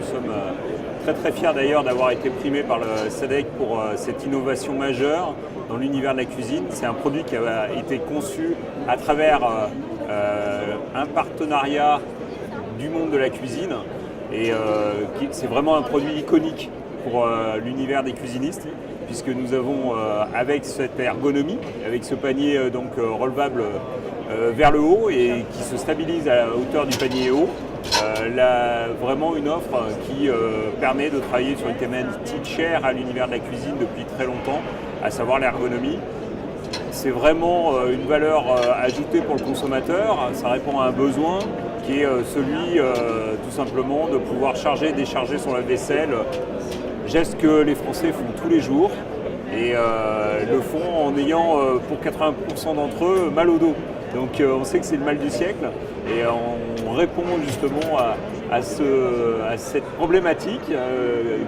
Nous sommes très fiers d'ailleurs d'avoir été primés par le SADC pour cette innovation majeure dans l'univers de la cuisine. C'est un produit qui a été conçu à travers un partenariat du monde de la cuisine et c'est vraiment un produit iconique pour l'univers des cuisinistes, puisque nous avons avec cette ergonomie, avec ce panier relevable vers le haut et qui se stabilise à la hauteur du panier haut, vraiment une offre qui permet de travailler sur une thématique chère à l'univers de la cuisine depuis très longtemps, à savoir l'ergonomie. C'est vraiment une valeur ajoutée pour le consommateur, ça répond à un besoin qui est celui tout simplement de pouvoir charger et décharger son lave-vaisselle, geste que les Français font tous les jours et le font en ayant pour 80% d'entre eux mal au dos. Donc on sait que c'est le mal du siècle et on répond justement à cette problématique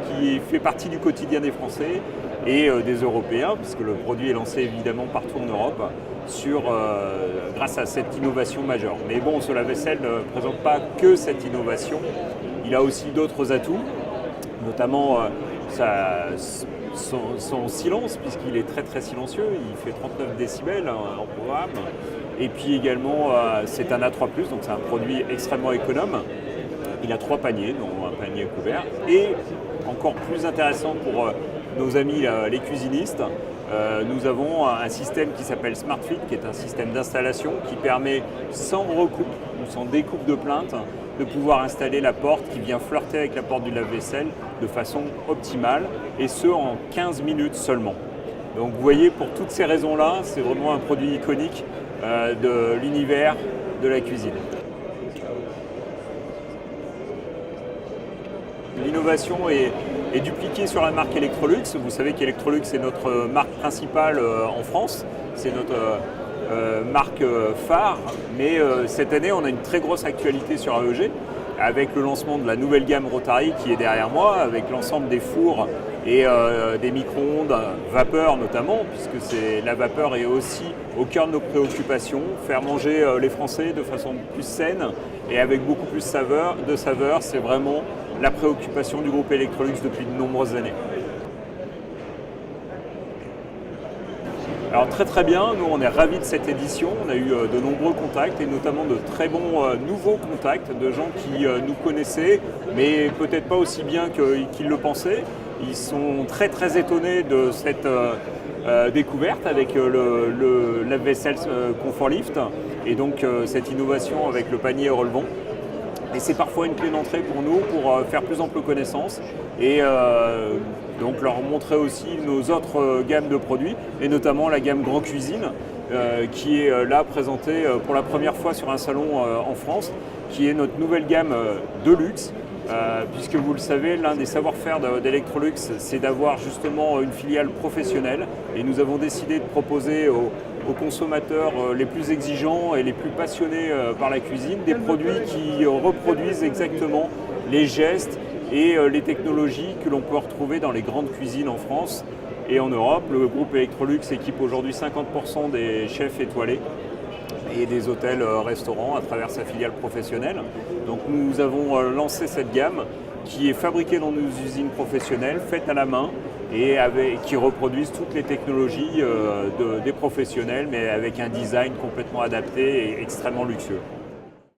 qui fait partie du quotidien des Français et des Européens, puisque le produit est lancé évidemment partout en Europe grâce à cette innovation majeure. Mais bon, ce lave-vaisselle ne présente pas que cette innovation, il a aussi d'autres atouts, notamment son silence, puisqu'il est très silencieux, il fait 39 décibels en programme. Et puis également, c'est un A3+, donc c'est un produit extrêmement économe. Il a 3 paniers, dont un panier couvert. Et encore plus intéressant pour nos amis les cuisinistes, nous avons un système qui s'appelle SmartFit, qui est un système d'installation qui permet, sans recoupe ou sans découpe de plainte, de pouvoir installer la porte qui vient flirter avec la porte du lave-vaisselle de façon optimale, et ce en 15 minutes seulement. Donc vous voyez, pour toutes ces raisons-là, c'est vraiment un produit iconique de l'univers de la cuisine. L'innovation est dupliquée sur la marque Electrolux. Vous savez qu'Electrolux est notre marque principale en France, c'est notre marque phare, mais cette année on a une très grosse actualité sur AEG avec le lancement de la nouvelle gamme Rotary qui est derrière moi, avec l'ensemble des fours et des micro-ondes vapeur notamment, puisque la vapeur est aussi au cœur de nos préoccupations, faire manger les Français de façon plus saine et avec beaucoup plus de saveur, c'est vraiment la préoccupation du groupe Electrolux depuis de nombreuses années. Alors très bien, nous on est ravis de cette édition, on a eu de nombreux contacts et notamment de très bons nouveaux contacts de gens qui nous connaissaient, mais peut-être pas aussi bien qu'ils le pensaient. Ils sont très étonnés de cette découverte avec le lave-vaisselle Confort Lift et donc cette innovation avec le panier relevant. Et c'est parfois une clé d'entrée pour nous pour faire plus ample connaissance et donc leur montrer aussi nos autres gammes de produits et notamment la gamme Grand Cuisine qui est là présentée pour la première fois sur un salon en France, qui est notre nouvelle gamme de luxe. Puisque vous le savez, l'un des savoir-faire d'Electrolux, c'est d'avoir justement une filiale professionnelle et nous avons décidé de proposer aux consommateurs les plus exigeants et les plus passionnés par la cuisine des produits qui reproduisent exactement les gestes et les technologies que l'on peut retrouver dans les grandes cuisines en France et en Europe. Le groupe Electrolux équipe aujourd'hui 50% des chefs étoilés et des hôtels-restaurants à travers sa filiale professionnelle. Donc nous avons lancé cette gamme qui est fabriquée dans nos usines professionnelles, faite à la main et qui reproduisent toutes les technologies des professionnels, mais avec un design complètement adapté et extrêmement luxueux.